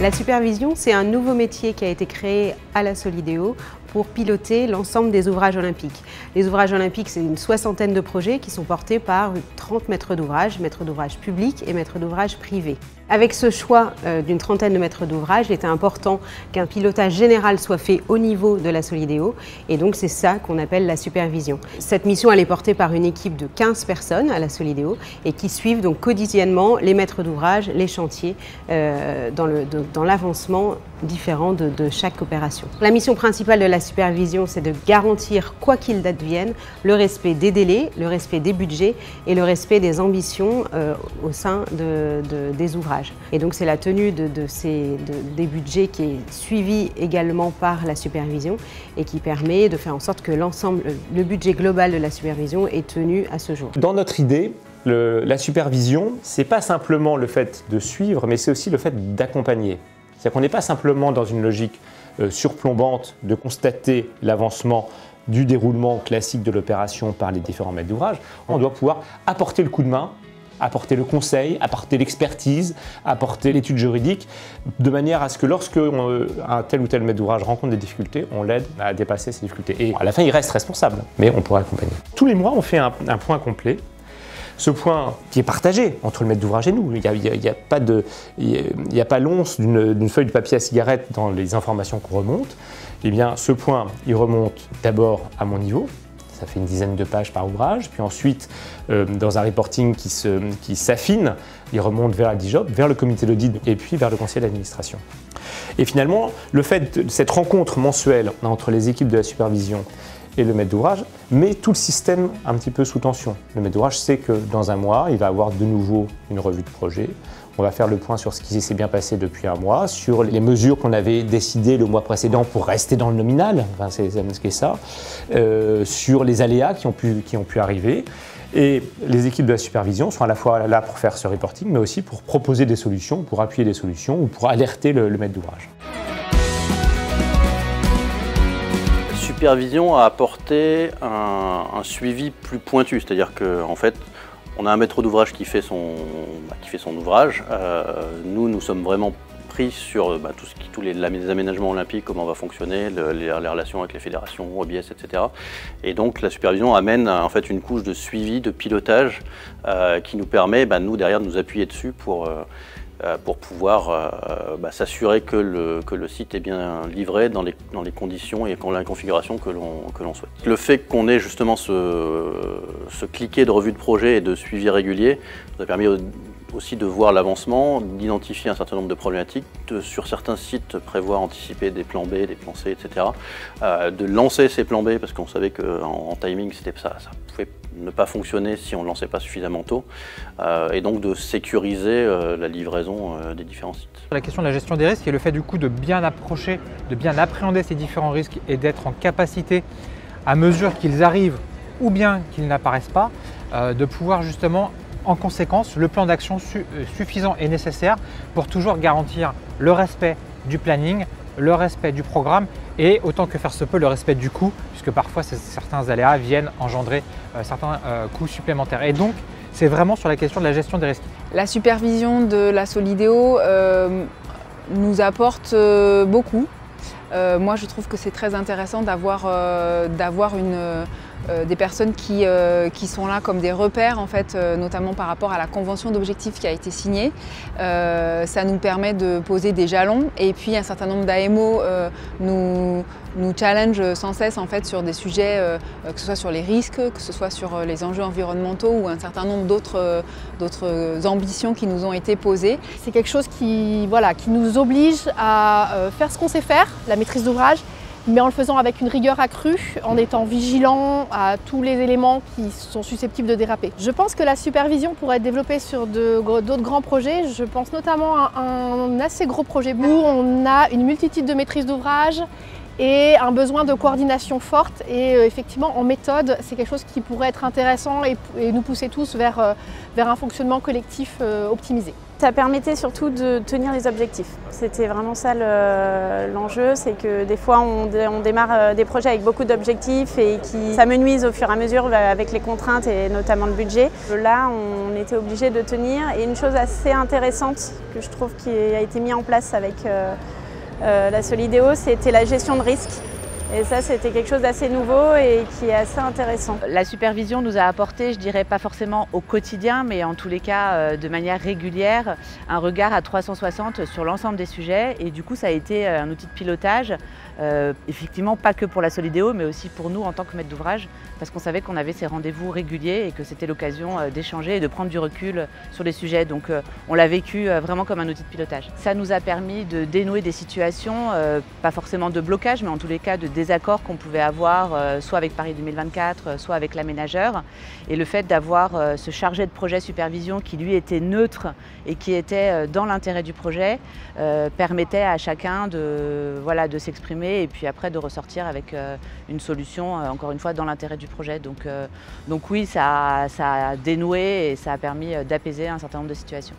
La supervision, c'est un nouveau métier qui a été créé à la Solideo pour piloter l'ensemble des ouvrages olympiques. Les ouvrages olympiques, c'est une soixantaine de projets qui sont portés par 30 maîtres d'ouvrage publics et maîtres d'ouvrage privés. Avec ce choix d'une trentaine de maîtres d'ouvrage, il était important qu'un pilotage général soit fait au niveau de la Solideo, et donc c'est ça qu'on appelle la supervision. Cette mission, elle est portée par une équipe de 15 personnes à la Solideo et qui suivent donc quotidiennement les maîtres d'ouvrage, les chantiers dans l'avancement différent de chaque opération. La mission principale de la supervision, c'est de garantir, quoi qu'il advienne, le respect des délais, le respect des budgets et le respect des ambitions au sein des ouvrages. Et donc c'est la tenue des budgets qui est suivie également par la supervision et qui permet de faire en sorte que le budget global de la supervision est tenu à ce jour. Dans notre idée, la supervision, c'est pas simplement le fait de suivre, mais c'est aussi le fait d'accompagner. C'est-à-dire qu'on n'est pas simplement dans une logique surplombante de constater l'avancement du déroulement classique de l'opération par les différents maîtres d'ouvrage. On doit pouvoir apporter le coup de main, apporter le conseil, apporter l'expertise, apporter l'étude juridique, de manière à ce que lorsque un tel ou tel maître d'ouvrage rencontre des difficultés, on l'aide à dépasser ces difficultés. Et à la fin, il reste responsable, mais on pourra accompagner. Tous les mois, on fait un point complet. Ce point qui est partagé entre le maître d'ouvrage et nous, il n'y a pas l'once d'une feuille de papier à cigarette dans les informations qu'on remonte. Eh bien, ce point, il remonte d'abord à mon niveau, ça fait une dizaine de pages par ouvrage, puis ensuite, dans un reporting qui s'affine, il remonte vers la DIJOP, vers le comité d'audit et puis vers le conseil d'administration. Et finalement, le fait de cette rencontre mensuelle entre les équipes de la supervision et le maître d'ouvrage met tout le système un petit peu sous tension. Le maître d'ouvrage sait que dans un mois, il va avoir de nouveau une revue de projet. On va faire le point sur ce qui s'est bien passé depuis un mois, sur les mesures qu'on avait décidées le mois précédent pour rester dans le nominal, enfin, c'est ça, sur les aléas qui ont pu arriver. Et les équipes de la supervision sont à la fois là pour faire ce reporting, mais aussi pour proposer des solutions, pour appuyer des solutions ou pour alerter le maître d'ouvrage. La supervision a apporté un suivi plus pointu, c'est-à-dire qu'en fait, on a un maître d'ouvrage qui fait son ouvrage. Nous sommes vraiment pris sur tous les aménagements olympiques, comment on va fonctionner, les relations avec les fédérations, OBS, etc. Et donc la supervision amène en fait une couche de suivi, de pilotage qui nous permet, nous derrière, de nous appuyer dessus pour pouvoir s'assurer que le site est bien livré dans les conditions et dans la configuration que l'on souhaite. Le fait qu'on ait justement ce cliquet de revue de projet et de suivi régulier nous a permis aussi de voir l'avancement, d'identifier un certain nombre de problématiques, sur certains sites prévoir, anticiper des plans B, des plans C, etc. De lancer ces plans B parce qu'on savait qu'en timing ça pouvait ne pas fonctionner si on ne lançait pas suffisamment tôt, et donc de sécuriser la livraison des différents sites. La question de la gestion des risques et le fait du coup de bien approcher, de bien appréhender ces différents risques et d'être en capacité, à mesure qu'ils arrivent ou bien qu'ils n'apparaissent pas, de pouvoir justement en conséquence le plan d'action suffisant et nécessaire pour toujours garantir le respect du planning, le respect du programme et autant que faire se peut le respect du coût, puisque parfois certains aléas viennent engendrer certains coûts supplémentaires. Et donc c'est vraiment sur la question de la gestion des risques. La supervision de la Solideo nous apporte beaucoup. Moi je trouve que c'est très intéressant d'avoir des personnes qui sont là comme des repères en fait, notamment par rapport à la convention d'objectifs qui a été signée. Ça nous permet de poser des jalons et puis un certain nombre d'AMO nous challenge sans cesse en fait sur des sujets, que ce soit sur les risques, que ce soit sur les enjeux environnementaux ou un certain nombre d'autres ambitions qui nous ont été posées. C'est quelque chose qui nous oblige à faire ce qu'on sait faire, la maîtrise d'ouvrage, mais en le faisant avec une rigueur accrue, en étant vigilant à tous les éléments qui sont susceptibles de déraper. Je pense que la supervision pourrait être développée sur d'autres grands projets. Je pense notamment à un assez gros projet où on a une multitude de maîtrises d'ouvrage et un besoin de coordination forte. Et effectivement, en méthode, c'est quelque chose qui pourrait être intéressant et nous pousser tous vers un fonctionnement collectif optimisé. Ça permettait surtout de tenir les objectifs. C'était vraiment ça l'enjeu, c'est que des fois on démarre des projets avec beaucoup d'objectifs et qui s'amenuisent au fur et à mesure avec les contraintes et notamment le budget. Là, on était obligé de tenir, et une chose assez intéressante que je trouve qui a été mise en place avec la Solideo, c'était la gestion de risque. Et ça, c'était quelque chose d'assez nouveau et qui est assez intéressant. La supervision nous a apporté, je dirais pas forcément au quotidien, mais en tous les cas de manière régulière, un regard à 360 sur l'ensemble des sujets. Et du coup, ça a été un outil de pilotage, effectivement pas que pour la Solideo, mais aussi pour nous en tant que maître d'ouvrage, parce qu'on savait qu'on avait ces rendez-vous réguliers et que c'était l'occasion d'échanger et de prendre du recul sur les sujets. Donc on l'a vécu vraiment comme un outil de pilotage. Ça nous a permis de dénouer des situations, pas forcément de blocage, mais en tous les cas de désaccords qu'on pouvait avoir, soit avec Paris 2024, soit avec l'aménageur. Et le fait d'avoir ce chargé de projet supervision qui lui était neutre et qui était dans l'intérêt du projet, permettait à chacun de s'exprimer et puis après de ressortir avec une solution, encore une fois, dans l'intérêt du projet. Donc oui, ça a dénoué et ça a permis d'apaiser un certain nombre de situations.